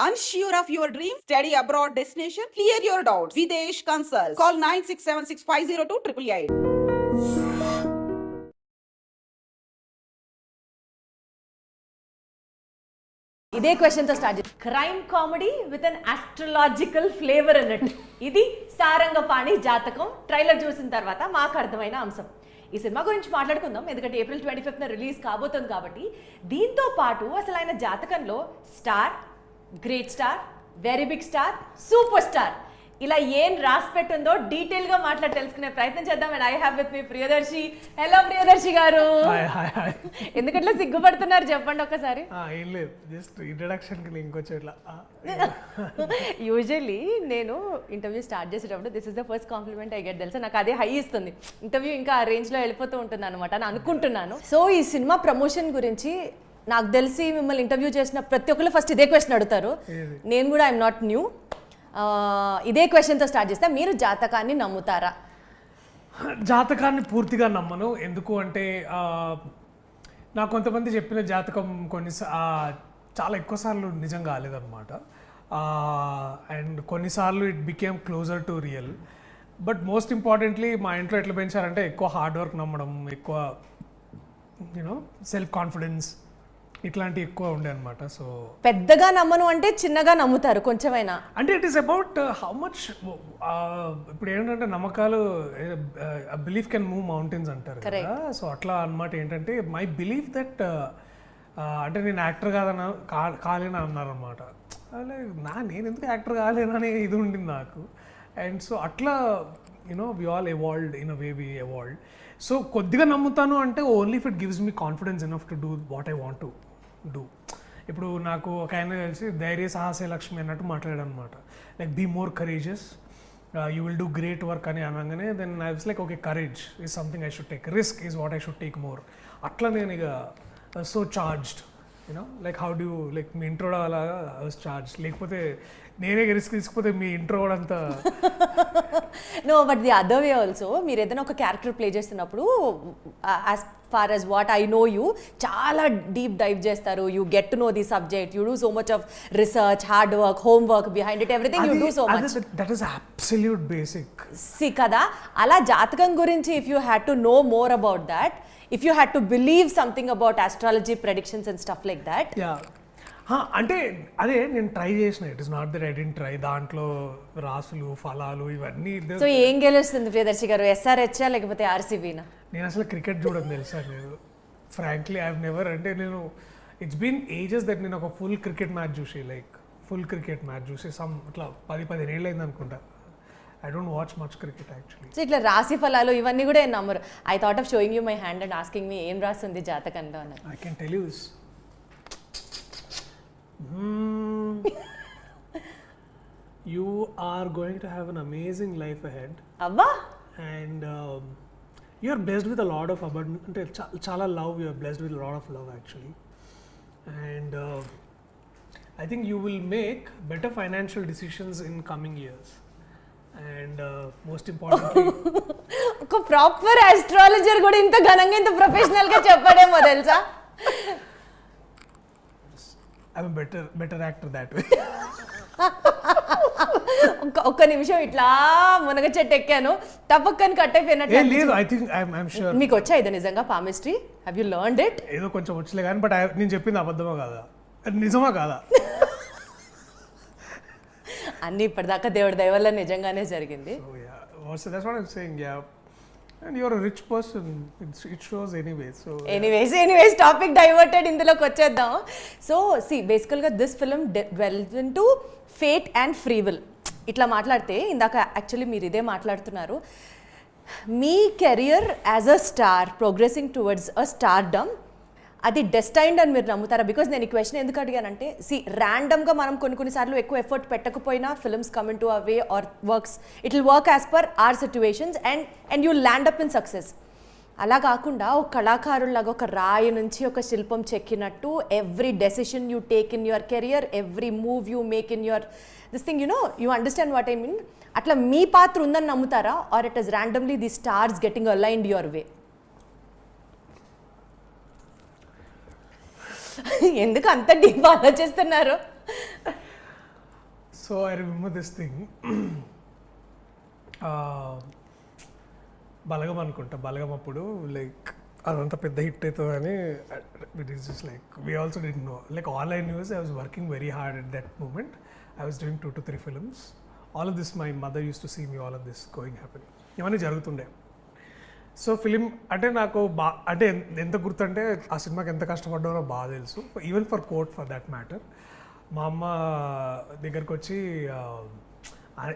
Unsure of your dream? Study abroad destination? Clear your doubts. Videsh Consult. Call 9676502888. ఇదే క్వశ్చన్తో start చేసి crime comedy with an astrological flavour అన్నట్టు ఇది Sarangapani Jathakam trailer చూసిన తర్వాత మాకు అర్థమైన అంశం. ఈ సినిమా గురించి మాట్లాడుకుందాం, ఎందుకంటే April 25th రిలీజ్ కాబోతుంది కాబట్టి. దీంతో పాటు అసలు ఆయన జాతకంలో star, great star, very big star, super star ఇలా ఏం రాసి పెట్టుందో డీటెయిల్ గా మాట్లాడి తెలుసుకునే ప్రయత్నం చేద్దాం. And I have with me Priyadarshi. Hello Priyadarshi గారు, ఎందుకంటే సిగ్గుపడుతున్నారు చెప్పండి ఒకసారి. ఏం లేదు, జస్ట్ ఇంట్రడక్షన్ కి ఇంకొచ్చి ఇట్లా. యూజువల్లీ నేను ఇంటర్వ్యూ స్టార్ట్ చేసేటప్పుడు this is the first compliment I get, తెలుసా నాకు అదే హై ఇస్తుంది. ఇంటర్వ్యూ ఇంకా ఆ రేంజ్ లో వెళ్ళిపోతూ ఉంటుంది అనమాట అని అనుకుంటున్నాను. సో ఈ సినిమా ప్రమోషన్ గురించి నాకు తెలిసి మిమ్మల్ని ఇంటర్వ్యూ చేసిన ప్రతి ఒక్కరు ఫస్ట్ ఇదే క్వశ్చన్ అడుగుతారు. నేను కూడా ఐఎమ్ నాట్ న్యూ. ఇదే క్వశ్చన్తో స్టార్ట్ చేస్తే మీరు జాతకాన్ని నమ్ముతారా? జాతకాన్ని పూర్తిగా నమ్మను. ఎందుకు అంటే నాకు కొంతమంది చెప్పిన జాతకం చాలా ఎక్కువసార్లు నిజం కాలేదన్నమాట. అండ్ కొన్నిసార్లు it became closer to real. But most importantly మా ఇంట్లో ఎట్లా పెంచారంటే ఎక్కువ హార్డ్ వర్క్ నమ్మడం, ఎక్కువ సెల్ఫ్ కాన్ఫిడెన్స్ ఇట్లాంటివి ఎక్కువ ఉండే అనమాట. సో పెద్దగా నమ్మను అంటే చిన్నగా నమ్ముతారు కొంచెమైనా అంటే it is about how much. ఇప్పుడు ఏంటంటే నమ్మకాలు, బిలీఫ్ కెన్ మూవ్ మౌంటైన్స్ అంటారు కదా. సో అట్లా అనమాట. ఏంటంటే మై బిలీఫ్ దట్ అంటే నేను యాక్టర్ కాలేని అన్నారనమాట. నేను ఎందుకు యాక్టర్ కాలేననే ఇది ఉండింది నాకు. అండ్ సో అట్లా we all evolved in a way we evolved. So కొద్దిగా నమ్ముతాను అంటే only if it gives me confidence enough to do what I want to do. ఇప్పుడు నాకు ఒక ఆయన తెలిసి ధైర్య సాహసే లక్ష్మి అన్నట్టు మాట్లాడాడు అనమాట. Like be more courageous, you will do great work అని అనగానే then I was like okay, courage is something I should take, risk is what I should take more. అట్లా నేను ఇక so charged like how do like మీ intro అలాగా I was charged. లేకపోతే నేనే risk తీసుకుపోతే మీ ఇంట్రో కూడా అంతా no. But the other way also, మీరు ఏదైనా ఒక క్యారెక్టర్ ప్లే చేస్తున్నప్పుడు as far as what I know you, చాలా డీప్ డైవ్ చేస్తారు. You get to know the subject, you do so much of research, hard work, home work behind it, everything you do so much. That is absolute basic. See కదా, అలా జాతకం గురించి if you had to know more about that, if you had to believe something about astrology predictions and stuff like that. అంటే అదే నేను try చేసిన. It is not that I didn't try. దాంట్లో రాసులు, ఫలాలు ఇవన్నీ. సో ఏం గెలుస్తుంది ప్రియదర్శి గారు, ఎస్ఆర్హెచ్ లేకపోతే ఆర్సీబీనా? నేను అసలు క్రికెట్ చూడడం తెలుసా నేను ఫ్రాంక్లీ ఐ హావ్ నెవర్. అంటే నేను ఇట్స్ బీన్ ఏజెస్ దట్ నేను ఒక ఫుల్ క్రికెట్ మ్యాచ్ చూసి సమ్ ఇట్లా 10-15 ఏళ్ళు అయింది అనుకుంటా. I don't watch much cricket actually. So ఇట్లా రాశి ఫలాలు ఇవన్నీ కూడా ఏం నమ్మరు. I thought of showing you my hand and asking me ఏం రాస్తుంది జాతకంలో అన్నారు. I can tell you this. You are going to have an amazing life ahead. అవ్వా. And you are blessed with a lot of abundance. అంటే చాలా love. You are blessed with a lot of love actually. And I think you will make better financial decisions in coming years. And most importantly, ఒక proper astrologer కూడా ఇంత ఘనంగా ఇంత professional గా చెప్పడేమో తెలుసా. I'm a better actor that way. ఒక్క నిమిషం ఇట్లా మునగ చెట్టు ఎక్కాను, టపక్కని కట్ అయిపోయినట్టు. లేదు, I think I'm sure. మీకు వచ్చా ఇది నిజంగా palmistry? Have you learned it? ఏదో కొంచెం వచ్చలే కానీ, బట్ నేను చెప్పింది అబద్ధమా కాదా, నిజమా కాదా? అన్ని ఇప్పటిదాకా దేవుడి దయ వల్ల నిజంగానే జరిగింది. So that's what I'm saying. Yeah, and you're a rich person. It shows anyway. So anyways topic diverted, ఇందులోకి వచ్చేద్దాం. సో బేసికల్గా this film devolves into fate and free will. ఇట్లా మాట్లాడితే ఇందాక యాక్చువల్లీ మీరు ఇదే మాట్లాడుతున్నారు. మీ career as a star progressing towards a stardom, అది డెస్టైన్డ్ అని మీరు నమ్ముతారా? బికాజ్ నేను ఈ క్వశ్చన్ ఎందుకు అడిగానంటే, ర్యాండమ్గా మనం కొన్నిసార్లు ఎక్కువ ఎఫర్ట్ పెట్టకపోయినా films come in to away or works, it will work as per our situations and you land up in success. అలా కాకుండా ఒక కళాకారులాగా ఒక రాయి నుంచి ఒక శిల్పం చెక్కినట్టు every decision you take in your career, every move you make in your this thing, you understand what I mean? అట్లా మీ పాత్ర ఉందని నమ్ముతారా, or it is randomly the stars getting aligned your way? ఎందుకు అంత డీప్ ఆలోచిస్తున్నారు? So I remember this thing, Balagam అనుకుంటా, బలగం అప్పుడు లైక్ అదంతా పెద్ద హిట్ అవుతుందని it is just like we also didn't know, like all I knew I was working very hard at that moment. I was doing 2 to 3 films. All of this my mother used to see me all of this going happening, ఇవన్నీ జరుగుతుండే. So film అంటే నాకు అంటే ఎంత గుర్తుంటే ఆ సినిమాకి ఎంత కష్టపడ్డానో బాగా తెలుసు, even for court for that matter. మా అమ్మ దగ్గరికి వచ్చి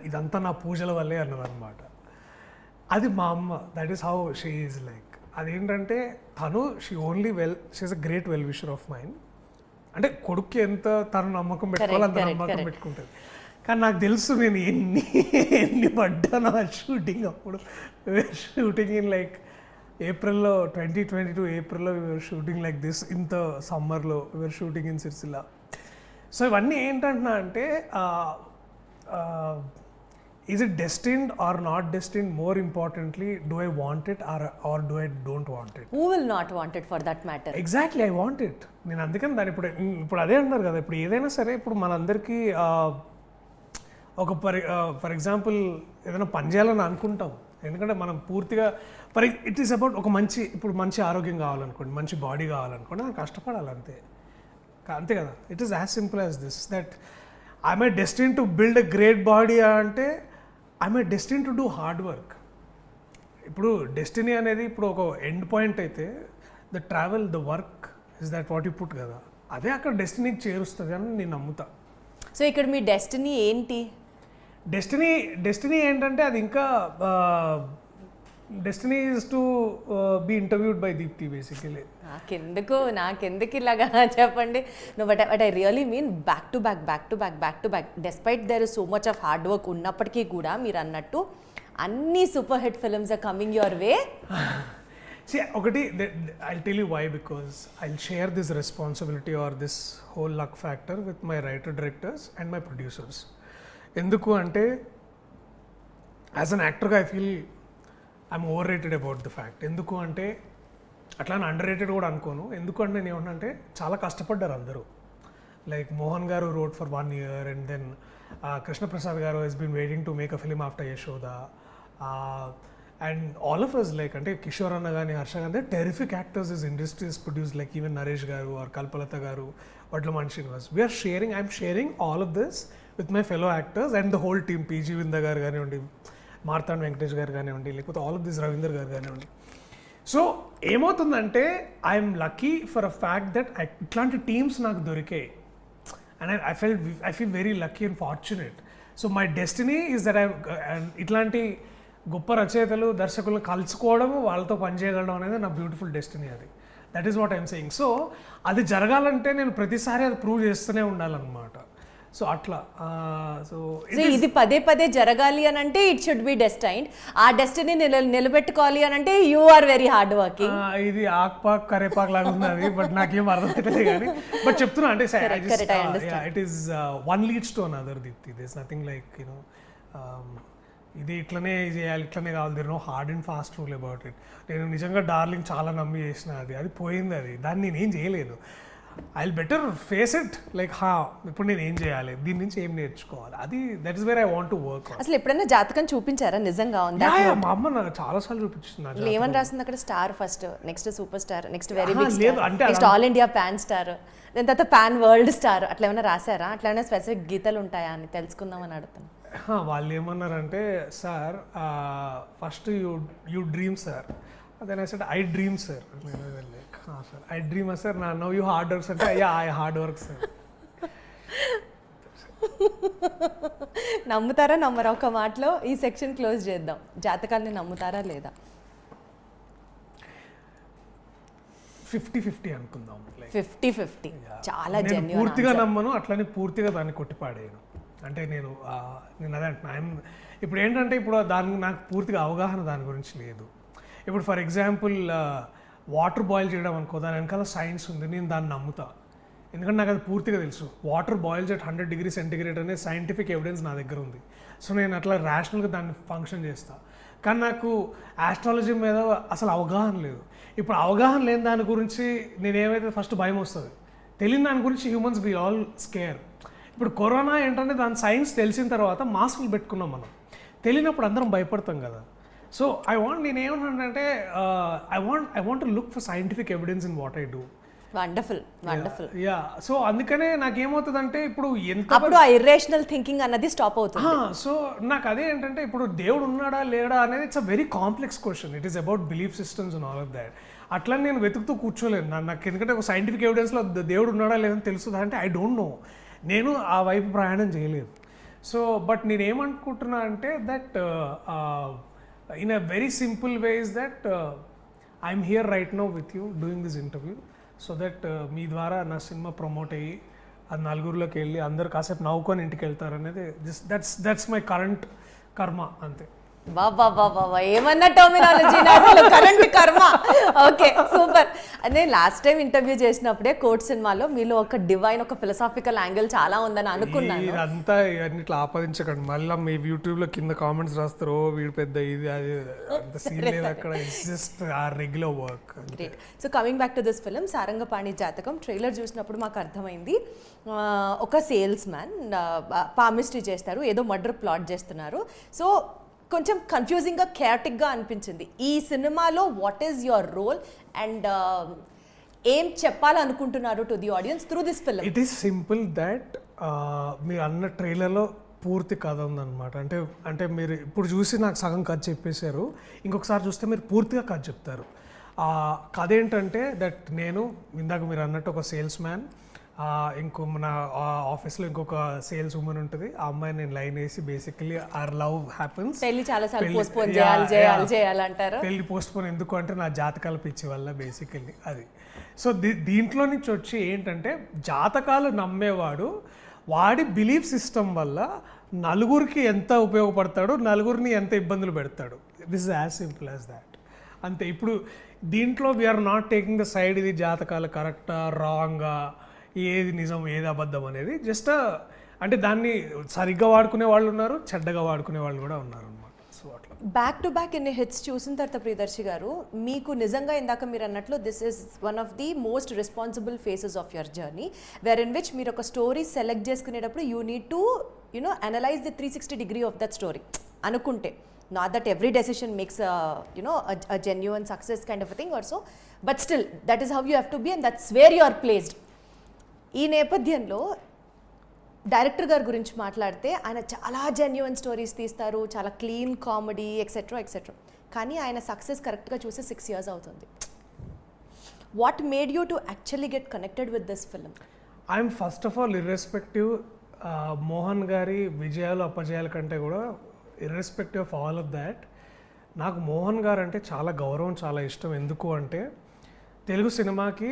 ఇదంతా నా పూజల వల్లే అన్నదన్నమాట. అది మా అమ్మ, that is how she is like. అదేంటంటే తను she is a great well wisher of mind. అంటే కొడుక్కి ఎంత తను నమ్మకం పెట్టుకోవాలి అంత నమ్మకం పెట్టుకుంటుంది. కానీ నాకు తెలుసు నేను ఎన్ని పడ్డాను ఆ షూటింగ్ అప్పుడు. షూటింగ్ ఇన్ లైక్ ఏప్రిల్లో 2022 ఏప్రిల్లో షూటింగ్ లైక్ దిస్, ఇంత సమ్మర్లో షూటింగ్ ఇన్ సిరిసిల్ల. సో ఇవన్నీ ఏంటంటున్నా అంటే is it destined or not destined, more importantly do I want it or do I don't want it. Who will not want it for that matter. Exactly, I want it. నేను అందుకని దాన్ని ఇప్పుడు అదే అంటున్నారు కదా, ఇప్పుడు ఏదైనా సరే ఇప్పుడు మనందరికీ ఒక ఫర్ ఎగ్జాంపుల్ ఏదైనా పని చేయాలని అనుకుంటాం, ఎందుకంటే మనం పూర్తిగా ఇట్ ఈస్ అబౌట్ ఒక మంచి ఆరోగ్యం కావాలనుకోండి, మంచి బాడీ కావాలనుకోండి, మనం కష్టపడాలి అంతే కదా. It is as simple as this, that I my destine to build a great body అంటే I my destine to do hard work. ఇప్పుడు డెస్టినీ అనేది ఇప్పుడు ఒక ఎండ్ పాయింట్ అయితే the travel, the work is that what you put కదా, అదే అక్కడ డెస్టినీకి చేరుస్తుంది అని నేను నమ్ముతా. సో ఇక్కడ మీ డెస్టినీ ఏంటి? డెస్టినీ ఏంటంటే అది ఇంకా destiny is to be interviewed by Deepthi basically. నాకెందుకు ఇలాగా చెప్పండి. No but I really mean back to back despite there is so much of hard work ఉన్నప్పటికీ కూడా మీరు అన్నట్టు అన్ని super hit films are coming your way. ఒకటి I'll tell you why, because I'll share this responsibility or this whole luck factor with my writer directors and my producers. ఎందుకు అంటే as an యాక్టర్గా I feel I'm over rated about the fact. ఎందుకు అంటే అట్లా under rated కూడా అనుకోను. ఎందుకు అంటే నేను ఏమన్నంటే చాలా కష్టపడ్డారు అందరూ. లైక్ మోహన్ గారు rode for 1 year and then Krishnaprasad గారు has been waiting to make a film after Yashoda. And all of us like అంటే కిషోర్ అన్న కానీ హర్ష కానీ terrific actors is industry's produce like even Naresh గారు ఆర్ కల్పలత గారు, Vadlaman Srinivas. We're sharing, I'm sharing all of this with my fellow actors and the whole team. P G Vinda గారు కానివ్వండి, మార్తాండ్ వెంకటేష్ గారు కానివ్వండి, లేకపోతే ఆల్ ఆఫ్ దిస్ రవీందర్ గారు కానివ్వండి. సో ఏమవుతుందంటే I'm lucky for a fact that ఇట్లాంటి టీమ్స్ నాకు దొరికాయి and I feel very lucky and fortunate. So my destiny is that ఇట్లాంటి గొప్ప రచయితలు దర్శకులను కలుసుకోవడం, వాళ్ళతో పనిచేయగలడం అనేది నా బ్యూటిఫుల్ డెస్టినీ. అది that is what I'm saying. So అది జరగాలంటే నేను ప్రతిసారి అది ప్రూవ్ చేస్తూనే ఉండాలన్నమాట. సో అట్లా సో ఇది పదే జరగాలి అని అంటే ఇట్ షుడ్ బి డెస్టైన్డ్. ఆ డెస్టినీ నిలబెట్టుకోవాలి అని అంటే you are very hard working. ఇది ఆక్పాక్ కరేపాక్ లాగా ఉన్నది, బట్ నాకేం అర్థమైతే కానీ బట్ చెప్తున్నా అంటే it is one leads to another. Deepti, this is nothing like you know ఇది ఇట్లనే చేయాలి, ఇట్లనే కావాలి, there no hard and fast rule about it. నేను నిజంగా డార్లింగ్ చాలా నమ్మి చేసిన, అది పోయింది, దాన్ని నేనేం చేయలేదు. I will better face it like ఇప్పుడు నేను ఏం చేయాలి, దీని నుంచి ఏం నేర్చుకోవాలి, అది that is where I want to work. అసలు ఎప్పుడైనా జాతకం చూపించారా? నిజంగా ఉందా? మా అమ్మ నాకు చాలా సార్లు చూపించింది. ఏమని రాసింది అక్కడ? Star first, next super star, next very big star, next all India pan star, దాని తర్వాత పాన్ వరల్డ్ స్టార్, అట్లా ఏమైనా రాశారా? అట్లా ఏమైనా స్పెసిఫిక్ గీతలు ఉంటాయా అని తెలుసుకుందామని అడుగుతాను. వాళ్ళు ఏమన్నారంటే, sir first you dream sir, then I said I dream sir. Sir I dream sir, నా నో యూ హార్డ్ వర్క్ అంటే అయ్యా ఐ హార్డ్ వర్క్ సార్. నమ్ముతారా నమ్మరా? ఒక మాటలో ఈ సెక్షన్ క్లోజ్ చేద్దాం. జాతకాలని నమ్ముతారా లేదా? 50-50 అనుకుందాం. 50-50 చాలా జెన్యూన్. పూర్తిగా నమ్మను, అట్లనే పూర్తిగా దాన్ని కొట్టిపాడేను. అంటే నేను అదే అంటున్నా. ఇప్పుడు ఏంటంటే ఇప్పుడు దాని నాకు పూర్తిగా అవగాహన దాని గురించి లేదు. ఇప్పుడు ఫర్ ఎగ్జాంపుల్ వాటర్ బాయిల్ చేయడం అనుకో, దాని వెనకాల సైన్స్ ఉంది, నేను దాన్ని నమ్ముతా. ఎందుకంటే నాకు అది పూర్తిగా తెలుసు. Water boils at 100 degrees Centigrade అనే సైంటిఫిక్ ఎవిడెన్స్ నా దగ్గర ఉంది. సో నేను అట్లా ర్యాషనల్గా దాన్ని ఫంక్షన్ చేస్తాను. కానీ నాకు ఆస్ట్రాలజీ మీద అసలు అవగాహన లేదు. ఇప్పుడు అవగాహన లేని దాని గురించి నేనేమైతే ఫస్ట్ భయం వస్తుంది. తెలియని దాని గురించి హ్యూమన్స్ వి ఆల్ స్కేర్. ఇప్పుడు కరోనా ఏంటంటే దాని సైన్స్ తెలిసిన తర్వాత మాస్కులు పెట్టుకున్నాం మనం, తెలియనప్పుడు అందరం భయపడతాం కదా. సో నేను ఏమంటానంటే I want to look for scientific evidence in what I do. Wonderful. Yeah, so అందుకనే నాకేమవుతుందంటే ఇప్పుడు ఎంత అప్పుడు ఆ ఇర్రేషనల్ థింకింగ్ అన్నది స్టాప్ అవుతుంది. సో నాకు అదే ఏంటంటే ఇప్పుడు దేవుడు ఉన్నాడా లేడా అనేది it's a very complex question. It is about belief systems and all of that. అట్లా నేను వెతుకుతూ కూర్చోలేను. నాకు ఎందుకంటే ఒక సైంటిఫిక్ ఎవిడెన్స్లో దేవుడు ఉన్నాడా లేదని తెలుస్తుందా అంటే ఐ డోంట్ నో. నేను ఆ వైపు ప్రయాణం చేయలేదు. సో బట్ నేనేమనుకుంటున్నా అంటే that in a very simple way is that I'm here right now with you doing this interview so that మీ ద్వారా నా సినిమా ప్రమోట్ అయ్యి అది నలుగురిలోకి వెళ్ళి అందరు కాసేపు నవ్వుకొని ఇంటికి వెళ్తారు అనేది దట్స్ మై కరెంట్ కర్మ అంతే. బాబా ఏమన్నా టర్మినాలజీ అసలు కరెంట్ కర్మ. Okay, super. నేను లాస్ట్ టైం ఇంటర్వ్యూ చేసినప్పుడే కోర్ట్ సినిమాలో మీలో ఒక డివైన్, ఒక ఫిలసాఫికల్ యాంగిల్ చాలా ఉందని అనుకున్నాను. ఇదంతా ఇవన్నీ ఇట్లా ఆపాదించకండి. మళ్ళీ మీ యూట్యూబ్లో కింద కామెంట్స్ రాస్తారు, వీడు పెద్ద ఇది అది అంత సీన్ లేదు అక్కడ. It's just our regular work. Great. So coming back to this film Sarangapani Jathakam, trailer చూసినప్పుడు మాకు అర్థమైంది ఒక సేల్స్ మ్యాన్ పామిస్ట్రీ చేస్తారు, ఏదో మర్డర్ ప్లాట్ చేస్తున్నారు. సో కొంచెం కన్ఫ్యూజింగ్గా క్యాటిక్గా అనిపించింది. ఈ సినిమాలో what is your role and ఏం చెప్పాలనుకుంటున్నారు to the audience through this film? It is simple that మీరు అన్న ట్రైలర్లో పూర్తి కథ ఉందన్నమాట. అంటే మీరు ఇప్పుడు చూసి నాకు సగం కథ చెప్పేశారు, ఇంకొకసారి చూస్తే మీరు పూర్తిగా కథ చెప్తారు. కథ ఏంటంటే దట్ నేను ఇందాక మీరు అన్నట్టు ఒక సేల్స్ మ్యాన్, ఇంకో మన ఆఫీస్లో ఇంకొక సేల్స్ ఉమెన్ ఉంటుంది. ఆ అమ్మాయి నేను లైన్ వేసి బేసికలీ ఆర్ లవ్ హ్యాపెన్స్. పెళ్లి పోస్ట్ పోన్ ఎందుకు అంటే నా జాతకాల పిచ్చి వల్ల బేసికల్లీ అది. సో దీంట్లో నుంచి వచ్చి ఏంటంటే జాతకాలు నమ్మేవాడు వాడి బిలీఫ్ సిస్టమ్ వల్ల నలుగురికి ఎంత ఉపయోగపడతాడు, నలుగురిని ఎంత ఇబ్బందులు పెడతాడు. This is as simple as that. అంతే. ఇప్పుడు దీంట్లో we are not taking the side ఇది జాతకాలు కరెక్టా రాంగా, ఏది నిజం ఏది అబద్ధం అనేది. జస్ట్ అంటే దాన్ని సరిగ్గా వాడుకునే వాళ్ళు ఉన్నారు, చెడ్డగా వాడుకునే వాళ్ళు కూడా ఉన్నారు అనమాట. సో అట్లా బ్యాక్ టు బ్యాక్ ఇన్ని హిట్స్ చూసిన తర్వాత ప్రియదర్శి గారు, మీకు నిజంగా ఇందాక మీరు అన్నట్లు this is one of the most responsible phases of your journey, where in which మీరు ఒక స్టోరీ సెలెక్ట్ చేసుకునేటప్పుడు you need to analyze the 360 degree of that story అనుకుంటే. Not that every decision makes a genuine success kind of a thing or so, but still that is how you have to be and that's where you are placed. ఈ నేపథ్యంలో director గారి గురించి మాట్లాడితే ఆయన చాలా genuine stories తీస్తారు, చాలా clean comedy etcetera etcetera. కానీ ఆయన సక్సెస్ కరెక్ట్గా చూస్తే 6 years అవుతుంది. What made you to actually get connected with this film? I'm first of all irrespective Mohan గారి విజయాలు అపజయాల కంటే కూడా irrespective of all of that నాకు మోహన్ గారు అంటే చాలా గౌరవం, చాలా ఇష్టం. ఎందుకు అంటే తెలుగు సినిమాకి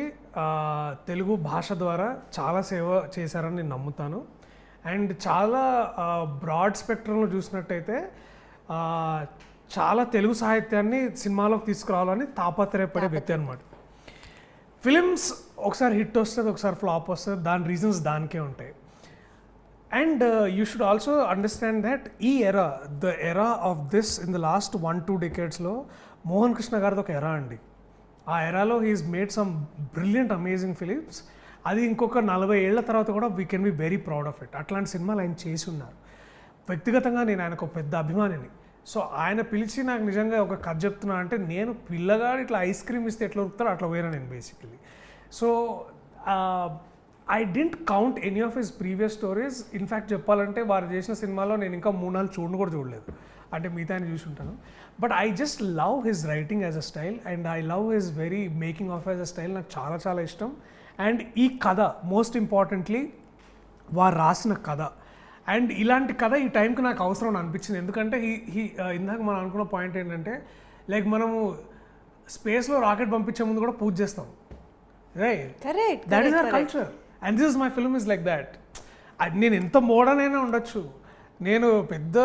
తెలుగు భాష ద్వారా చాలా సేవ చేశారని నేను నమ్ముతాను. అండ్ చాలా బ్రాడ్ స్పెక్ట్రంలో చూసినట్టయితే చాలా తెలుగు సాహిత్యాన్ని సినిమాలోకి తీసుకురావాలని తాపత్రయపడే వ్యక్తి అనమాట. ఫిలిమ్స్ ఒకసారి హిట్ వస్తుంది, ఒకసారి ఫ్లాప్ వస్తుంది, దాని రీజన్స్ దానికే ఉంటాయి. And you should also understand that ఈ era, the era of this in the last 1-2 decadesలో మోహన్ కృష్ణ గారిది ఒక ఎరా అండి. ఆ ఎరాలో he's made some brilliant amazing films. అది ఇంకొక 40 ఏళ్ల తర్వాత కూడా we can be very proud of it. అట్లాంటి సినిమాలు ఆయన చేసి ఉన్నారు. వ్యక్తిగతంగా నేను ఆయనకు పెద్ద అభిమానిని. సో ఆయన పిలిచి నాకు నిజంగా ఒక కథ చెప్తున్నా అంటే నేను పిల్లగాడు ఇట్లా ఐస్ క్రీమ్ ఇస్తే ఎట్లా ఉరుకుతారో అట్లా పోయినా నేను basically. So I didn't count any of his previous stories. In fact చెప్పాలంటే వారు చేసిన సినిమాలో నేను ఇంకా 3-4 కూడా చూడలేదు, అంటే మిగతా అని చూసి ఉంటాను. But I just love his writing as a style and I love his very making of as a style. నాకు చాలా చాలా ఇష్టం. అండ్ ఈ కథ మోస్ట్ ఇంపార్టెంట్లీ వారు రాసిన కథ, అండ్ ఇలాంటి కథ ఈ టైంకి నాకు అవసరం అని అనిపించింది. ఎందుకంటే ఇందాక మనం అనుకున్న పాయింట్ ఏంటంటే లైక్ మనము స్పేస్లో రాకెట్ పంపించే ముందు కూడా పూజ చేస్తాం, right? Correct. That is our culture and this is my film is like that. నేను ఎంత మోడర్న్ అయినా ఉండొచ్చు, నేను పెద్ద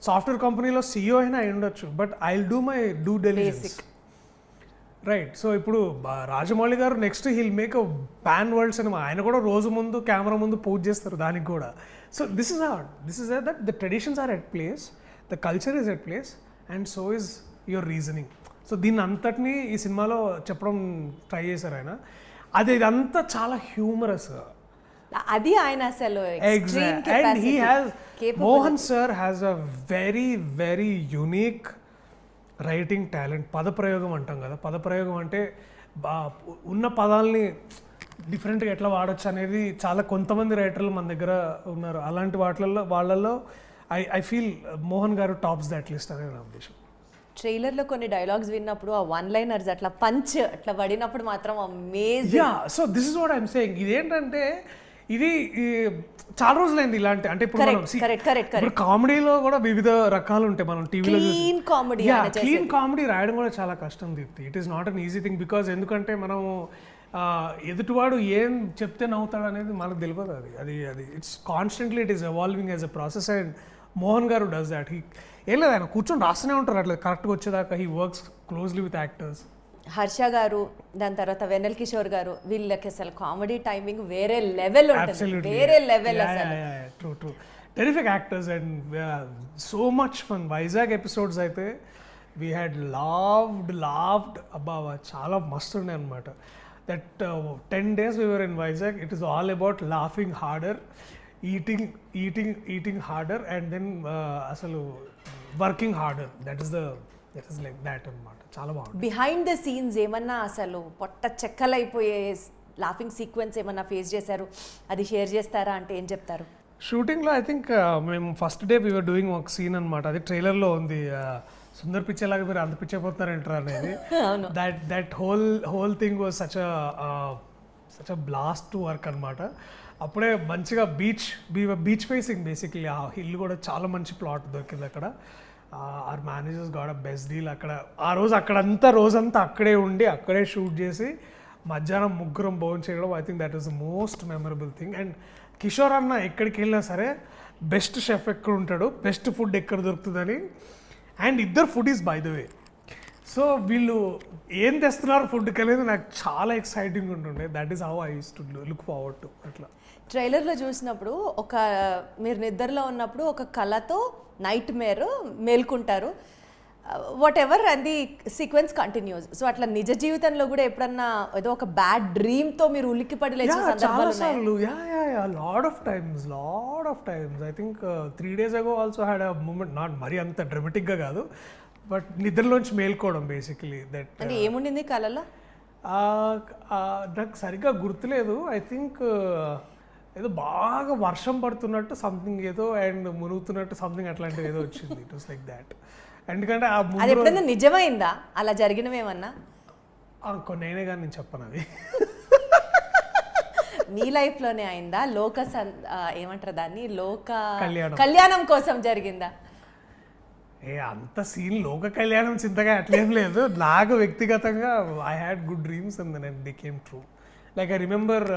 సాఫ్ట్వేర్ కంపెనీలో CEO అయినా అయి ఉండొచ్చు, but I will do my do diligence, right? So ఇప్పుడు రాజమౌళి గారు next heal make a pan world cinema. ఆయన కూడా రోజు ముందు కెమెరా ముందు పూజ చేస్తారు దానికి కూడా. So this is that the traditions are at place, the culture is at place and so is your reasoning. So దీన్ని అంతటినీ ఈ సినిమాలో చెప్పడం ట్రై చేశారు ఆయన. అది ఇదంతా చాలా హ్యూమరస్గా, అది ఆయన అసలు Exactly. And he has, Mohan sir has a very, very unique writing talent. పదప్రయోగం అంటాం కదా, పదప్రయోగం అంటే ఉన్న పదాలని డిఫరెంట్గా ఎట్లా వాడచ్చు అనేది చాలా కొంతమంది రైటర్లు మన దగ్గర ఉన్నారు. అలాంటి వాళ్ళల్లో ఐ ఫీల్ మోహన్ గారు టాప్స్ దట్ లిస్ట్ అనేది నా ఉద్దేశం. ట్రైలర్లో కొన్ని డైలాగ్స్ విన్నప్పుడు ఆ వన్ లైనర్స్ అట్లా పంచ్ అట్లా పడినప్పుడు మాత్రం amazing. Yeah, so this is what I'm saying. ఇదేంటంటే ఇది చాలా రోజులైంది ఇలాంటి, అంటే ఇప్పుడు మనం ఇప్పుడు కామెడీలో కూడా వివిధ రకాలు ఉంటాయి. మనం టీవీలో క్లీన్ కామెడీ రాయడం కూడా చాలా కష్టం Deepti. It is not an easy thing. Because ఎందుకంటే మనం ఎదుటివాడు ఏం చెప్తే నవ్వుతాడు అనేది మనకు తెలియదు. అది it's constantly it is evolving as a process. And Mohan గారు డస్ దాట్. ఏం లేదు, ఆయన కూర్చొని రాస్తూనే ఉంటారు అట్లా కరెక్ట్గా వచ్చేదాకా. He works closely with actors. Harsha గారు, దాని తర్వాత వెన్నెల కిషోర్ గారు, వీళ్ళకి అసలు కామెడీ టైమింగ్ వేరే లెవెల్ ఉంటుంది, వేరే లెవెల్ అసలు. True terrific actors and so much fun. Vizag episodes అయితే వీ హ్యాడ్ లావ్డ్ అబ్బా, చాలా మస్తు ఉండే అనమాట. That 10 days we were in Vizag, it is all about laughing harder, eating harder, and then asalu working harder. That is like that అనమాట. చాలా బాగుంది. Behind the scenes ఏమన్నా అసలు పొట్ట చెక్కలైపోయే లాఫింగ్ సీక్వెన్స్ ఏమన్నా ఫేస్ చేశారు, అది షేర్ చేస్తారా అంటే ఏం చెప్తారు? షూటింగ్లో ఐ థింక్ మేము ఫస్ట్ డే వీఆర్ డూయింగ్ ఒక సీన్ అనమాట. అది ట్రైలర్లో ఉంది. సుందర్ పిచ్చేలాగా మీరు అంత పిచ్చైపోతున్నారంటారు అనేది. That whole thing was such a blast to work అనమాట. అప్పుడే మంచిగా బీచ్ ఫేసింగ్ బేసిక్లీ. ఆ హిల్ కూడా చాలా మంచి ప్లాట్ దొరికింది అక్కడ. Our managers got a best deal. అక్కడ ఆ రోజు రోజంతా అక్కడే ఉండి అక్కడే షూట్ చేసి మధ్యాహ్నం ముగ్గురం భోజనం చేయడం, I think that is the most memorable thing. And Kishore అన్న ఎక్కడికి వెళ్ళినా సరే బెస్ట్ షెఫ్ ఎక్కడ ఉంటాడు, బెస్ట్ ఫుడ్ ఎక్కడ దొరుకుతుందని. అండ్ ఇద్దరు food is by the way. So వీళ్ళు ఏం తెస్తున్నారు ఫుడ్కి అనేది నాకు చాలా ఎక్సైటింగ్ ఉంటుండే. That is how I use to look forward to. అట్లా ట్రైలర్లో చూసినప్పుడు మీరు నిద్రలో ఉన్నప్పుడు ఒక కళతో నైట్ మేల్కుంటారు, వాట్ ఎవర్, అది సీక్వెన్స్ కంటిన్యూస్. సో అట్లా నిజ జీవితంలో కూడా ఎప్పుడన్నా ఏదో ఒక బ్యాడ్ డ్రీమ్తో మీరు ఉలిక్కిపడి లేచిన సందర్భాలు ఉన్నాయా? Lot of times. I think 3 days ago also had a moment. Not మరీ అంత డ్రమాటిక్గా కాదు, బట్ నిద్రలోంచి మేల్కోవడం బేసికలీ. దట్ అంటే ఏముండింది కళలో? నాకు సరిగ్గా గుర్తులేదు. ఐ థింక్ ఏదో బాగా వర్షం పడుతున్నట్టు సంథింగ్ ఏదో, అండ్ మునుగుతున్నట్టు సంథింగ్ అట్లాంటిది ఏదో వచ్చింది. It was like that. ఎందుకంటే అది ఎప్పుడైనా నిజమైందా అలా జరిగినవేమన్నా? నేనే కానీ నేను చెప్పను అది. నీ లైఫ్లోనే అయిందా? ఏమంటారు దాన్ని, కళ్యాణం కోసం జరిగిందా? అంత సీన్ లోక కళ్యాణం చింతగా అట్లేం లేదు. నాకు వ్యక్తిగతంగా I had good dreams and then it became true. Like I remember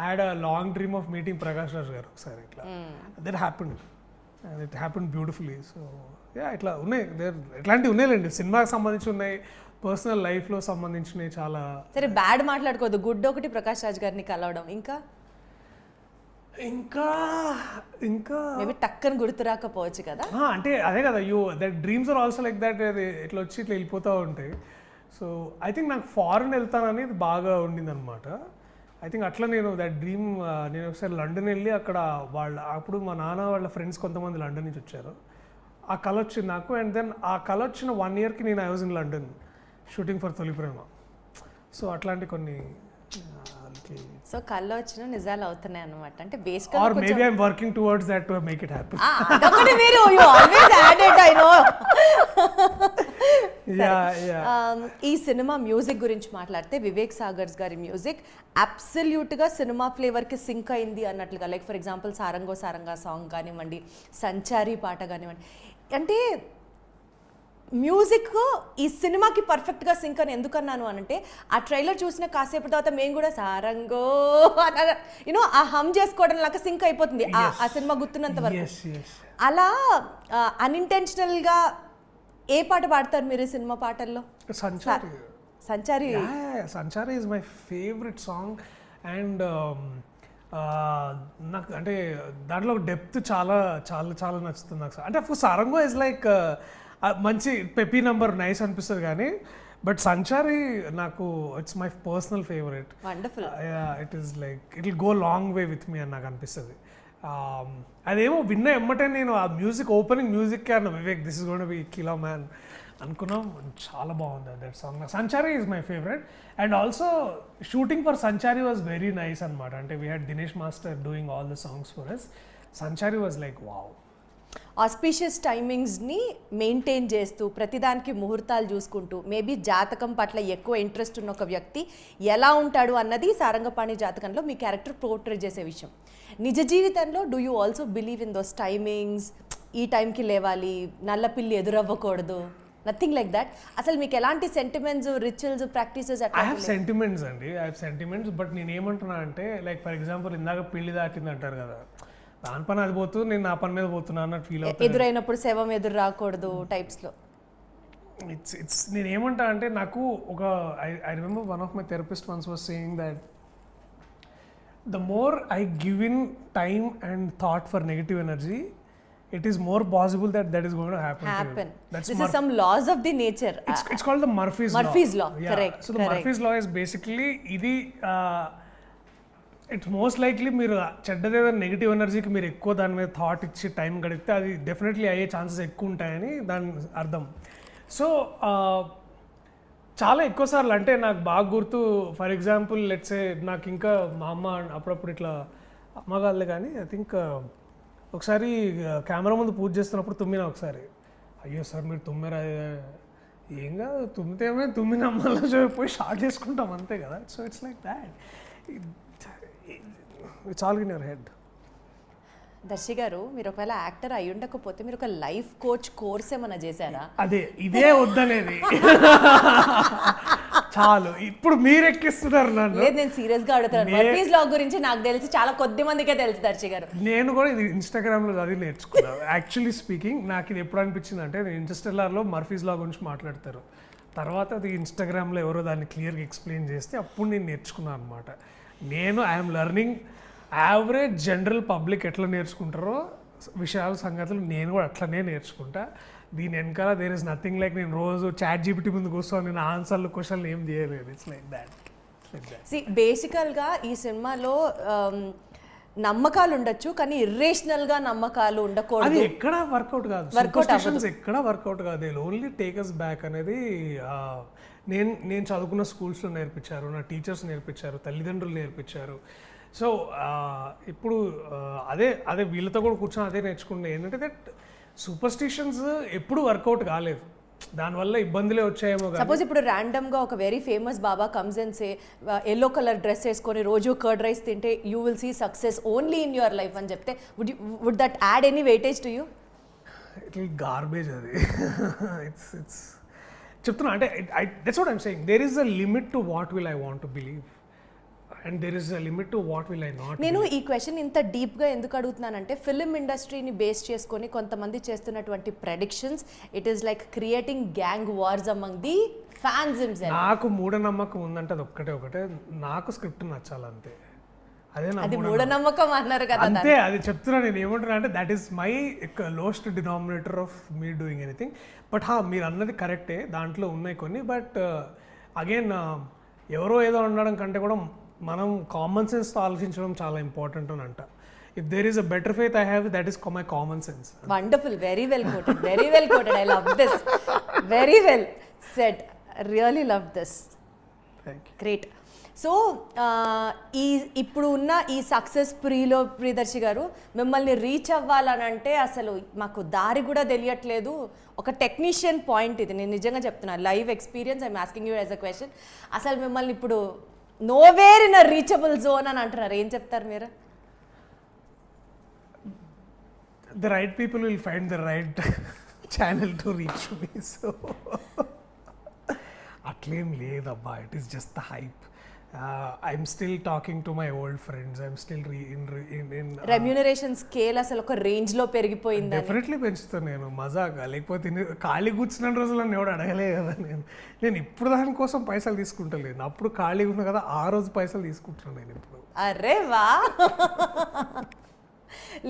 I had a long dream of meeting Prakash Raj garu ఒకసారి ఇట్లా. That happened and it happened beautifully. So yeah, ఇట్లా ఉన్నాయి, ఇట్లాంటివి ఉన్నాయిలేండి. సినిమాకి సంబంధించి ఉన్నాయి, పర్సనల్ లైఫ్లో సంబంధించినవి చాలా. సరే, బ్యాడ్ మాట్లాడుకోవద్దు. గుడ్ ఒకటి ప్రకాష్ రాజ్ గారిని కలవడం, ఇంకా మేబీ టక్కని గుర్తు రాకపోవచ్చు కదా. అంటే అదే కదా, that dreams are also like that. ఇట్లా వచ్చి ఇట్లా వెళ్ళిపోతూ ఉంటాయి. సో ఐ థింక్ నాకు ఫారెన్ వెళ్తాననేది బాగా ఉండింది అనమాట. ఐ థింక్ అట్లా నేను దట్ డ్రీమ్, నేను ఒకసారి లండన్ వెళ్ళి అక్కడ అప్పుడు మా నాన్న వాళ్ళ ఫ్రెండ్స్ కొంతమంది లండన్ నుంచి వచ్చారు. ఆ కళ వచ్చింది నాకు. అండ్ దెన్ ఆ కళ వచ్చిన 1 yearకి నేను I was in London shooting for తొలి ప్రేమ. సో అట్లాంటి కొన్ని సో కళ్ళు వచ్చిన నిజాలు అవుతున్నాయి అన్నమాట. అంటే or maybe I'm working towards that to make it happen. అదొకటి మీరు you always added, I know. ఈ సినిమా మ్యూజిక్ గురించి మాట్లాడితే వివేక్ సాగర్స్ గారి మ్యూజిక్ అబ్సల్యూట్గా సినిమా ఫ్లేవర్కి సింక్ అయింది అన్నట్లుగా. లైక్ ఫర్ ఎగ్జాంపుల్ సారంగో సారంగా సాంగ్ కానివ్వండి, సంచారి పాట కానివ్వండి. అంటే మ్యూజిక్ ఈ సినిమాకి పర్ఫెక్ట్గా సింక్ అని ఎందుకన్నాను అనంటే, ఆ ట్రైలర్ చూసిన కాసేపు తర్వాత మేము కూడా సారంగో యూనో ఆ హమ్ చేసుకోవడం లాగా సింక్ అయిపోతుంది ఆ సినిమా గుర్తున్నంత వరకు. అలా అన్ఇంటెన్షనల్గా ఏ పాట పాడతారు మీరు సినిమా పాటల్లో? Sanchari is my favourite song. And నాకు అంటే దాంట్లో డెప్త్ చాలా చాలా చాలా నచ్చుతుంది నాకు. అంటే సారంగో ఇస్ లైక్ మంచి పెపీ నంబర్, నైస్ అనిపిస్తుంది. కానీ బట్ సంచారి నాకు it's my personal favourite. Wonderful. It is like it will go long way with me అని నాకు అనిపిస్తుంది. అదేమో విన్న ఎమ్మటే నేను ఆ మ్యూజిక్ ఓపెనింగ్ మ్యూజిక్ అన్న Vivek this is gonna be killer man అనుకున్నాం. చాలా బాగుంది that song. Sanchari is my favourite. And also shooting for Sanchari was very nice అనమాట. అంటే we had Dinesh master doing all the songs for us. Sanchari was like wow. Auspicious టైమింగ్స్ని maintain చేస్తూ ప్రతిదానికి ముహూర్తాలు చూసుకుంటూ మేబీ జాతకం పట్ల ఎక్కువ ఇంట్రెస్ట్ ఉన్న ఒక వ్యక్తి ఎలా ఉంటాడు అన్నది సారంగపాణి జాతకంలో మీ క్యారెక్టర్ పోర్ట్రే చేసే విషయం. నిజ జీవితంలో do you also believe in those timings? ఈ టైంకి లేవాలి, నల్ల పిల్లి ఎదురవ్వకూడదు, నథింగ్ లైక్ దట్. అసలు మీకు ఎలాంటి sentiments, rituals, practices? I have sentiments అండి, ఐ హ్యావ్ సెంటిమెంట్స్. బట్ నేను ఏమంటున్నా అంటే లైక్ ఫర్ ఎగ్జాంపుల్ ఇందాక పెళ్లి దాటింది అంటారు కదా, దాని పని అది పోతూ నేను నా పని మీద పోతున్నా అన్నట్టు ఫీల్ అవుతుంది. ఎదురైనప్పుడు శవం ఎదురు రాకూడదు టైప్స్లో. ఇట్స్ నేను ఏమంటా అంటే నాకు ఒక I remember one of my therapist once was saying that the more I give in time and thought for negative energy, it is more possible that is going to happen. This is some laws of the nature. It's called the Murphy's law. Yeah. Correct. So the Murphy's law is basically ఇది it's most likely మీరు చెడ్డదేదైనా negative ఎనర్జీకి మీరు ఎక్కువ దాని మీద thought ఇచ్చి time గడిపితే అది డెఫినెట్లీ అయ్యే ఛాన్సెస్ ఎక్కువ ఉంటాయని దాని అర్థం. సో చాలా ఎక్కువ సార్లు అంటే నాకు బాగా గుర్తు, ఫర్ ఎగ్జాంపుల్ లెట్సే నాకు ఇంకా మా అమ్మ అప్పుడప్పుడు ఇట్లా అమ్మ కాదులే కానీ ఐ థింక్ ఒకసారి కెమెరా ముందు పూజ చేస్తున్నప్పుడు తుమ్మినా ఒకసారి. అయ్యో సార్ మీరు తుమ్మారా, ఏం కాదు తుమ్మితే ఏమైనా తుమ్మిన మళ్ళీ పోయి షార్ట్ చేసుకుంటాం అంతే కదా. So it's like that, it's all in your head. Darshi గారు, మీరు ఒకవేళ యాక్టర్ అయి ఉండకపోతే మీరు ఒక లైఫ్ కోచ్ కోర్స్ ఏమైనా చేశారా? అదే ఇదే వద్దనేది చాలు, ఇప్పుడు మీరు ఎక్కిస్తున్నారు నన్ను. లేదు, నేను సీరియస్ గా అడుగుతాను. మర్ఫీస్ లా గురించి నాకు తెలిసి చాలా కొద్ది మందికే తెలుసు దర్శి గారు. నేను కూడా ఇది ఇన్స్టాగ్రామ్ లో చదివి నేర్చుకున్నాను. యాక్చువల్లీ స్పీకింగ్ నాకు ఇది ఎప్పుడు అనిపించింది అంటే, ఇంటర్స్టెల్లార్ లో మర్ఫీస్ లా గురించి మాట్లాడతారు, తర్వాత అది ఇన్స్టాగ్రామ్ లో ఎవరో దాన్ని క్లియర్గా ఎక్స్ప్లెయిన్ చేస్తే అప్పుడు నేను నేర్చుకున్నాను అనమాట. నేను I'm learning average general public ఎట్లా నేర్చుకుంటారో విషయాలు సంగతులు నేను కూడా అట్లనే నేర్చుకుంటా. దీని వెనకాల దేర్ ఇస్ నథింగ్ లైక్ నేను రోజు చాట్ జీపీటీ ముందు కూర్చొని నేను ఆన్సర్లు క్వశ్చన్లు ఏం చేయలేదు. It's like that. బేసికల్గా ఈ సినిమాలో నమ్మకాలు ఉండొచ్చు, కానీ ఇర్రేషనల్గా నమ్మకాలు ఉండకూడదు. అది ఎక్కడ వర్కౌట్ కాదు, సూపర్స్టిషన్స్ ఎక్కడ వర్కౌట్ కాదు. They only take us back అనేది నేను చదువుకున్న స్కూల్స్లో నేర్పించారు, నా టీచర్స్ నేర్పించారు, తల్లిదండ్రులు నేర్పించారు. సో ఇప్పుడు అదే వీళ్ళతో కూడా కూర్చొని అదే నేర్చుకున్నాను ఏంటంటే దట్ సూపర్స్టిషన్స్ ఎప్పుడు వర్కౌట్ కాలేదు, దానివల్ల ఇబ్బందులే వచ్చాయేమో. సపోజ్ ఇప్పుడు ర్యాండమ్ గా ఒక very famous baba comes and say yellow colour dress వేసుకొని రోజు కర్డ్ రైస్ తింటే you will see success only in your life అని చెప్తే would that add any weightage to you? It will garbage అది. ఇట్స్ చెప్తున్నా అంటే that's what I'm saying, there is a limit to what will I want to believe and there is a limit to what will I not. నేను ఈ question ఇంత డీప్గా ఎందుకు అడుగుతున్నానంటే, film ఇండస్ట్రీని base చేసుకొని కొంతమంది చేస్తున్నటువంటి predictions, it is like creating gang wars among the fans. నాకు మూఢనమ్మకం ఉందంటే అది ఒకటే, నాకు స్క్రిప్ట్ నచ్చాలంతే. అది మూఢనమ్మకం అన్నారు కదా, అంతే. అది చెప్తున్నా నేను ఏమంటున్నా అంటే that is my lowest denominator of me doing anything. But మీరు అన్నది కరెక్టే, దాంట్లో ఉన్నాయి కొన్ని. బట్ అగైన్ ఎవరో ఏదో అనడం కంటే కూడా మనం కామన్ సెన్స్తో ఆలోచించడం చాలా ఇంపార్టెంట్ అని అంట. If there is a better faith I have, that is my common sense. Wonderful, very well quoted, very well quoted. I love this, very well said, really love this, great. So ఇప్పుడు ఉన్న ఈ success Priyadarshi గారు, మిమ్మల్ని reach అవ్వాలని అంటే అసలు మాకు దారి కూడా తెలియట్లేదు. ఒక టెక్నీషియన్ పాయింట్ ఇది, నేను నిజంగా చెప్తున్నాను, live experience. I'm asking you as a question. అసలు మిమ్మల్ని ఇప్పుడు nowhere in a reachable zone అని అంటున్నారు, ఏం చెప్తారు మీరు? The right people will find the right channel to reach me. So అట్లేం లేదబ్బా, it is just the hype. I'm still talking to my old friends. I'm still in remuneration scale అసలు ఒక range లో పెరిగిపోయింది. డెఫినెట్లీ పెంచుతాను నేను, మజాగా. లేకపోతే ఖాళీ కూర్చున్న రోజులు నన్ను ఎవడు అడగలే కదా. నేను ఇప్పుడు దానికోసం పైసలు తీసుకుంటలేను, అప్పుడు ఖాళీగా ఉన్నా కదా ఆ రోజు పైసలు తీసుకుంటున్నాను నేను ఇప్పుడు. అరే వా,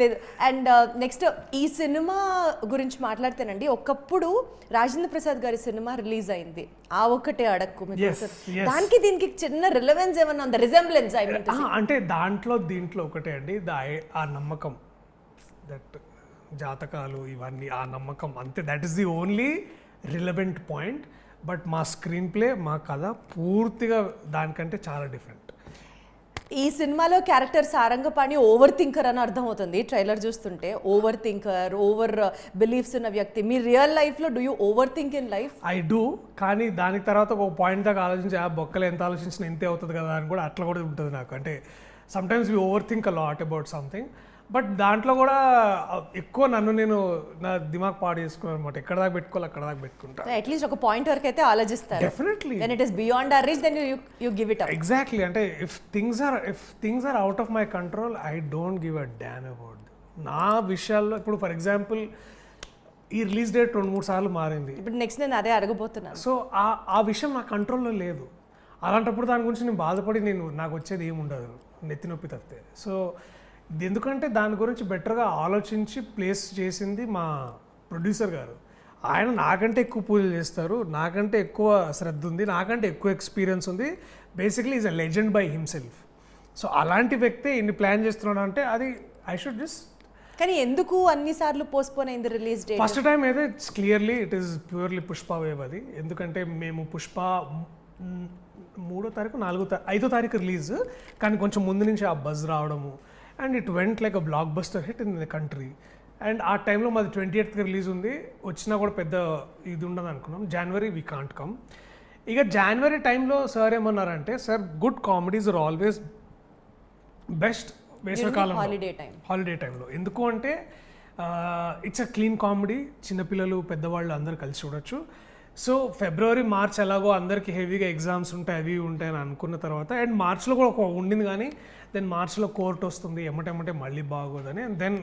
లేదు. అండ్ నెక్స్ట్ ఈ సినిమా గురించి మాట్లాడితేనండి, ఒకప్పుడు రాజేంద్ర ప్రసాద్ గారి సినిమా రిలీజ్ అయింది, ఆ ఒక్కటే అడక్కు మీకు Yes, yes. దానికి దీనికి చిన్న రిలవెన్స్ ఏమన్నా ఉందా, రిజెంబ్లెన్స్? ఐ మీన్ అంటే దీంట్లో ఒకటే అండి, ఆ నమ్మకం, దట్ జాతకాలు ఇవన్నీ ఆ నమ్మకం అంతే, that is the only relevant point. But మా స్క్రీన్ ప్లే, మా కథ పూర్తిగా దానికంటే చాలా డిఫరెంట్. ఈ సినిమాలో క్యారెక్టర్ సారంగపాణి ఓవర్ థింకర్ అని అర్థమవుతుంది ట్రైలర్ చూస్తుంటే. ఓవర్ థింకర్, ఓవర్ బిలీఫ్స్ ఉన్న వ్యక్తి. మీ రియల్ లైఫ్లో do you over think in life? I do, కానీ దానికి తర్వాత ఒక పాయింట్ దాకా ఆలోచించి ఆ బొక్కలు ఎంత ఆలోచించినా ఇంతే అవుతుంది కదా అని కూడా అట్లా కూడా ఉంటుంది నాకు. అంటే sometimes we over think a lot about something, but దాంట్లో కూడా ఎక్కువ నేను నా దిమాగ్ పాడు చేసుకున్నాను అనమాట. ఎక్కడ దాకా పెట్టుకోవాలి అక్కడ దాకా పెట్టుకుంటా. అట్లీస్ట్ ఒక పాయింట్ వరకు అయితే ఆలోచిస్తారు. Definitely. When it is beyond our reach then you give it up. Exactly. అంటే if things are out of my control, I don't give a damn about. నా విషయాల్లో ఇప్పుడు ఫర్ ఎగ్జాంపుల్ ఈ రిలీజ్ డేట్ 2-3 సార్లు మారింది. ఇప్పుడు నెక్స్ట్ నేను అదే అడగబోతున్నాను. సో ఆ విషయం నా కంట్రోల్లో లేదు. అలాంటప్పుడు దాని గురించి నేను బాధపడి నాకు వచ్చేది ఏముండదు, నెత్తి నొప్పి తప్పితే. సో ఎందుకంటే దాని గురించి బెటర్గా ఆలోచించి ప్లేస్ చేసింది మా ప్రొడ్యూసర్ గారు. ఆయన నాకంటే ఎక్కువ పూజలు చేస్తారు, నాకంటే ఎక్కువ శ్రద్ధ ఉంది, నాకంటే ఎక్కువ ఎక్స్పీరియన్స్ ఉంది. Basically is a legend by himself. So అలాంటి వ్యక్తి ఇన్ని ప్లాన్ చేస్తున్నాడు అంటే అది ఐ షుడ్ జస్ట్. కానీ ఎందుకు అన్నిసార్లు పోస్ట్పోన్ అయింది రిలీజ్ డేట్? ఫస్ట్ టైం అయితే it's clearly it is purely Pushpa wave అది. ఎందుకంటే మేము పుష్ప 3వ తారీఖు 5వ తారీఖు రిలీజ్, కానీ కొంచెం ముందు నుంచి ఆ బజ్ రావడము, and it went like a block buster hit in the country. And ఆ టైంలో మాది 28th రిలీజ్ ఉంది, వచ్చినా కూడా పెద్ద ఇది ఉండదు అనుకున్నాం. January we can't come. ఇక జనవరి టైంలో సార్ ఏమన్నారంటే, sir good comedies are always best వేసవికాలం హాలిడే టైంలో. ఎందుకు అంటే ఇట్స్ అ క్లీన్ కామెడీ, చిన్నపిల్లలు పెద్దవాళ్ళు అందరూ కలిసి చూడొచ్చు. సో ఫిబ్రవరి మార్చ్ ఎలాగో అందరికీ హెవీగా ఎగ్జామ్స్ ఉంటాయి, అవి ఉంటాయని అనుకున్న తర్వాత, అండ్ మార్చ్లో కూడా ఒక ఉండింది, కానీ దెన్ మార్చ్లో కోర్ట్ వస్తుంది, ఎమ్మటెమ్మటే మళ్ళీ బాగోదని, అండ్ దెన్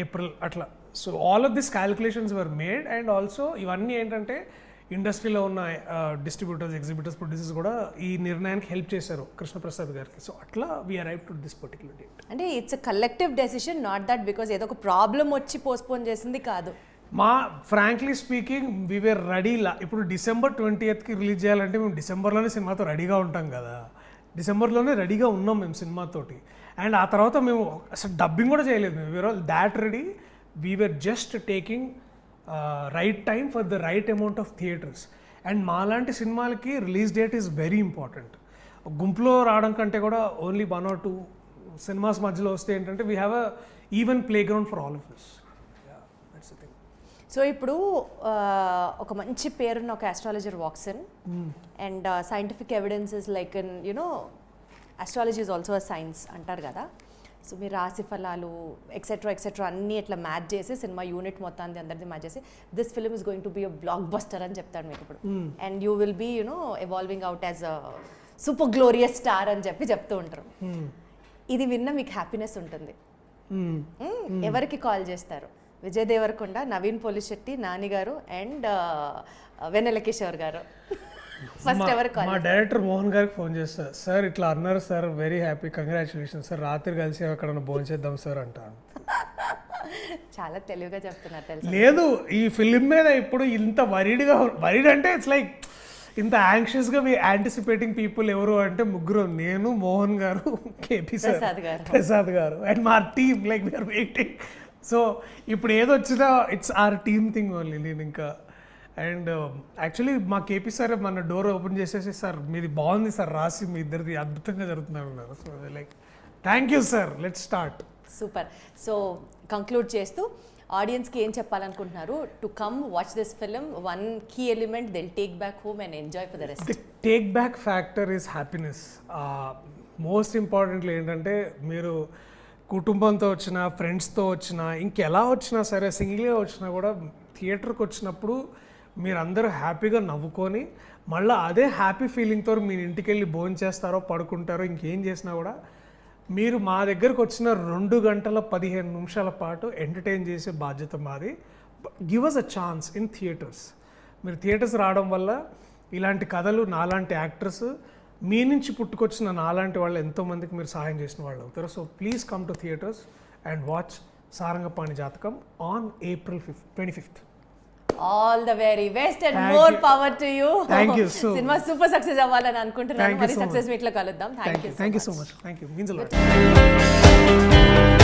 ఏప్రిల్ అట్లా. So all of this calculations were made. And also ఇవన్నీ ఏంటంటే ఇండస్ట్రీలో ఉన్న డిస్ట్రిబ్యూటర్స్, ఎగ్జిబ్యూటర్స్, ప్రొడ్యూసర్స్ కూడా ఈ నిర్ణయానికి హెల్ప్ చేశారు కృష్ణప్రసాద్ గారికి. సో అట్లా we arrive to this particular date. అంటే it's a collective decision, not that because ఏదో ఒక ప్రాబ్లం వచ్చి పోస్ట్పోన్ చేసింది కాదు. Frankly speaking we were ready. ఇప్పుడు December 20th రిలీజ్ చేయాలంటే మేము డిసెంబర్లోనే సినిమాతో రెడీగా ఉంటాం కదా. డిసెంబర్లోనే రెడీగా ఉన్నాం మేము సినిమాతోటి. అండ్ ఆ తర్వాత మేము అసలు డబ్బింగ్ కూడా చేయలేదు, మేము we are all that ready. We were just taking right time for the right amount of theatres. And మాలాంటి సినిమాలకి release date is very important. గుంపులో రావడం కంటే కూడా ఓన్లీ 1 or 2 సినిమాస్ మధ్యలో వస్తే ఏంటంటే we have a even play ground for all of us. So ఇప్పుడు ఒక మంచి పేరున్న ఒక astrologer walks in, and scientific evidences like in you know astrology is also a science అంటారు కదా. సో మీరు రాశి ఫలాలు ఎక్సెట్రా అన్నీ ఇట్లా మ్యాచ్ చేసి సినిమా యూనిట్ మొత్తాన్ని అందరిది మ్యాచ్ చేసి this film is going to be a blockbuster అని చెప్తాడు మీకు ఇప్పుడు. And you will be you know evolving out as a super glorious star అని చెప్తూ ఉంటారు. ఇది విన్న మీకు హ్యాపీనెస్ ఉంటుంది. ఎవరికి కాల్ చేస్తారు? విజయ్ దేవరకొండ, నవీన్ పోలిశెట్టి, నాని గారు అండ్ వెన్నెల కిషోర్ గారు. ఫస్ట్ ఎవరు కాల్? మా డైరెక్టర్ మోహన్ గారికి ఫోన్ చేస్తారు, సార్ ఇట్లా అన్నారు sir, very happy, congratulation sir, రాత్రి కలిసి ఎక్కడన్నా భోజనం చేద్దాం సార్ అంటాను. చాలా తెలివిగా చెప్తున్నారు తెలుసు. లేదు, ఈ ఫిలిం మీద ఇప్పుడు ఇంత వరీడ్ అంటే ఇట్స్ లైక్ ఇంత యాంగ్షియస్గా యాంటిసిపేటింగ్ పీపుల్ ఎవరు అంటే ముగ్గురు, నేను, మోహన్ గారు, కేపీ సార్, ప్రసాద్ గారు, అండ్ మా team like we are waiting. So ఇప్పుడు ఏదొచ్చినా it's our team thing only. నేను ఇంకా అండ్ యాక్చువల్లీ మా కేపీ సార్ మన డోర్ ఓపెన్ చేసేసి, సార్ మీది బాగుంది సార్, రాసి మీ ఇద్దరిది అద్భుతంగా జరుగుతున్నారు అన్నారు. So like thank you sir, let's start. Super. So conclude చేస్తూ ఆడియన్స్కి ఏం చెప్పాలనుకుంటున్నారు? To come watch this film, one key element they'll take back home and enjoy for the rest. The take back factor is happiness. Most importantly ఏంటంటే మీరు కుటుంబంతో వచ్చినా, ఫ్రెండ్స్తో వచ్చినా, ఇంకెలా వచ్చినా సరే, సింగిల్గా వచ్చినా కూడా థియేటర్కి వచ్చినప్పుడు మీరందరూ హ్యాపీగా నవ్వుకొని మళ్ళీ అదే హ్యాపీ ఫీలింగ్తో మీరు ఇంటికి వెళ్ళి భోజనం చేస్తారో, పడుకుంటారో, ఇంకేం చేసినా కూడా మీరు మా దగ్గరకు వచ్చిన 2 గంటల 15 నిమిషాల పాటు ఎంటర్టైన్ చేసే బాధ్యత మాది. Give us a chance in theatres. మీరు థియేటర్స్ రావడం వల్ల ఇలాంటి కథలు, నాలాంటి యాక్టర్స్, మీ నుంచి పుట్టుకొచ్చిన నాలాంటి వాళ్ళు ఎంతోమందికి మీరు సహాయం చేసిన వాళ్ళు అవుతారు. So please come to theatres and watch Sarangapani Jathakam on April 25th. All the very best and Thank more you. Power to you. Thank you so సినిమా సూపర్ సక్సెస్ అవ్వాలని అనుకుంటున్నాను. Thank you మరి so సక్సెస్ much. మీట్ లో కలుద్దాం. Thank you. Thank you so much. Thank you. Means a lot.